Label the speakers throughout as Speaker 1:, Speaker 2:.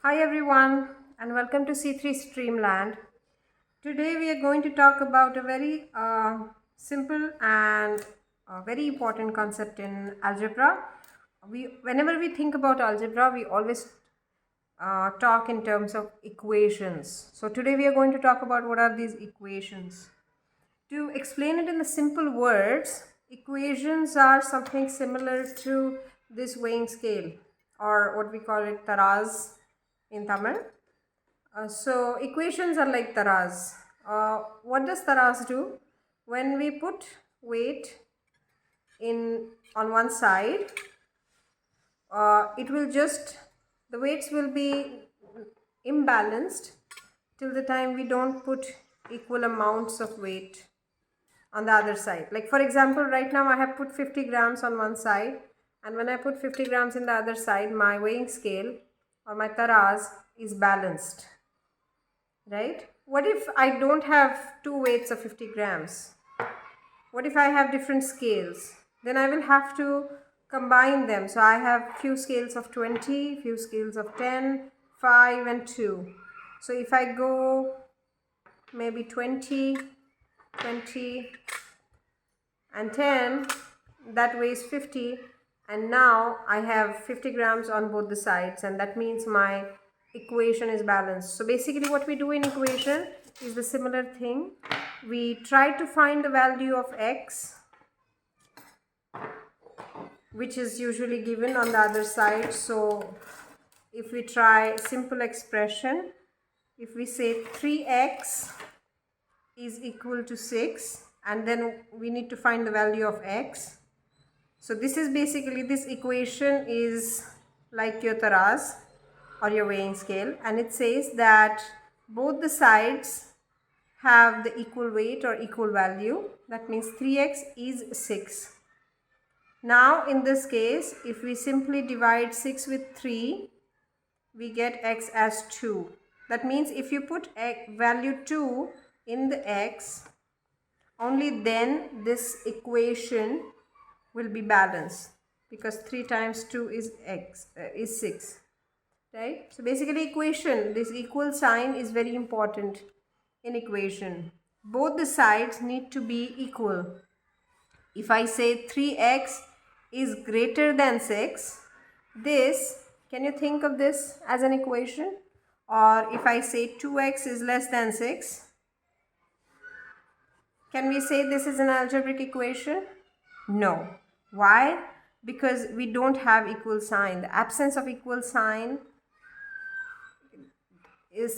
Speaker 1: Hi everyone and welcome to C3STREAM Land. Today we are going to talk about a very simple and very important concept in algebra. Whenever we think about algebra, we always talk in terms of equations. So today we are going to talk about what are these equations. To explain it in the simple words, equations are something similar to this weighing scale, or what we call it taraz in Tamil. So equations are like taraz. What does taraz do? When we put weight in on one side, the weights will be imbalanced till the time we don't put equal amounts of weight on the other side. Like for example, right now I have put 50 grams on one side, and when I put 50 grams in the other side, my weighing scale or my taraz is balanced, right? What if I don't have two weights of 50 grams? What if I have different scales? Then I will have to combine them. So I have few scales of 20, few scales of 10, 5 and 2. So if I go maybe 20 and 10, that weighs 50, and now I have 50 grams on both the sides, and that means my equation is balanced. So basically what we do in equation is the similar thing. We try to find the value of x, which is usually given on the other side. So if we try simple expression, if we say 3x is equal to 6, and then we need to find the value of x. So this is basically, this equation is like your taraz or your weighing scale, and it says that both the sides have the equal weight or equal value. That means 3x is 6. Now in this case, if we simply divide 6 with 3, we get x as 2. That means if you put value 2 in the x, only then this equation will be balanced, because 3 times 2 is 6, right? So basically equation, this equal sign is very important in equation. Both the sides need to be equal. If I say 3x is greater than 6, this, can you think of this as an equation? Or if I say 2x is less than 6, can we say this is an algebraic equation? No. Why? Because we don't have equal sign. The absence of equal sign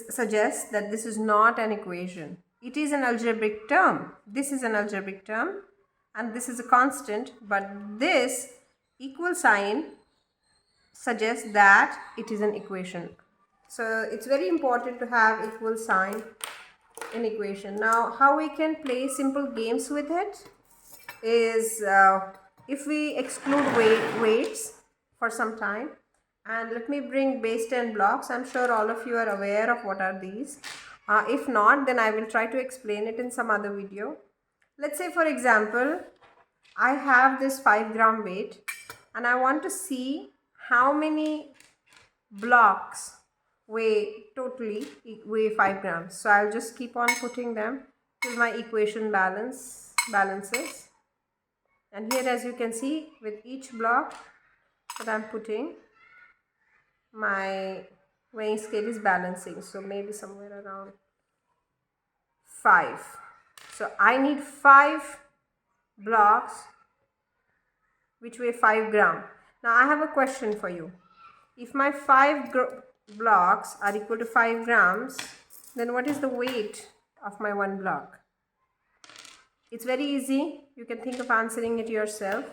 Speaker 1: suggests that this is not an equation. It is an algebraic term. This is an algebraic term and this is a constant, but this equal sign suggests that it is an equation. So it's very important to have equal sign in equation. Now how we can play simple games with it is if we exclude weights for some time, and let me bring base 10 blocks. I'm sure all of you are aware of what are these. If not, then I will try to explain it in some other video. Let's say for example, I have this 5 gram weight and I want to see how many blocks totally weigh 5 grams. So I'll just keep on putting them till my equation balances. And here, as you can see, with each block that I'm putting, my weighing scale is balancing. So maybe somewhere around 5. So I need 5 blocks which weigh 5 gram. Now I have a question for you. If my 5 blocks are equal to 5 grams, then what is the weight of my one block? It's very easy. You can think of answering it yourself.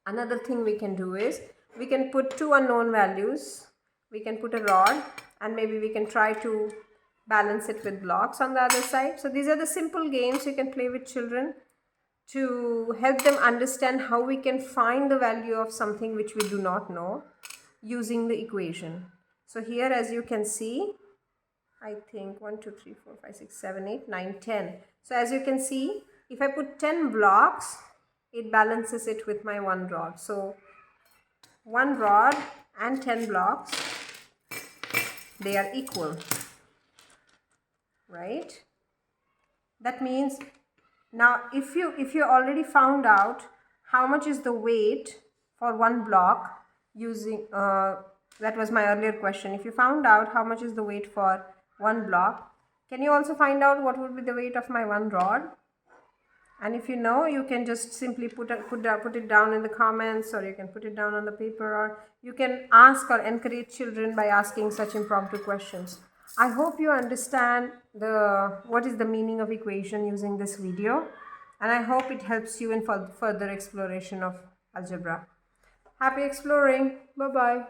Speaker 1: Another thing we can do is, we can put two unknown values. We can put a rod and maybe we can try to balance it with blocks on the other side. So these are the simple games you can play with children to help them understand how we can find the value of something which we do not know using the equation. So here, as you can see, I think 1, 2, 3, 4, 5, 6, 7, 8, 9, 10. So as you can see, if I put 10 blocks, it balances it with my one rod. So one rod and 10 blocks they are equal, right? That means now if you already found out how much is the weight for one block using that was my earlier question. If you found out how much is the weight for one block, can you also find out what would be the weight of my one rod? And if you know, you can just simply put it down in the comments, or you can put it down on the paper, or you can ask or encourage children by asking such impromptu questions. I hope you understand what is the meaning of equation using this video, and I hope it helps you in further exploration of algebra. Happy exploring. Bye-bye.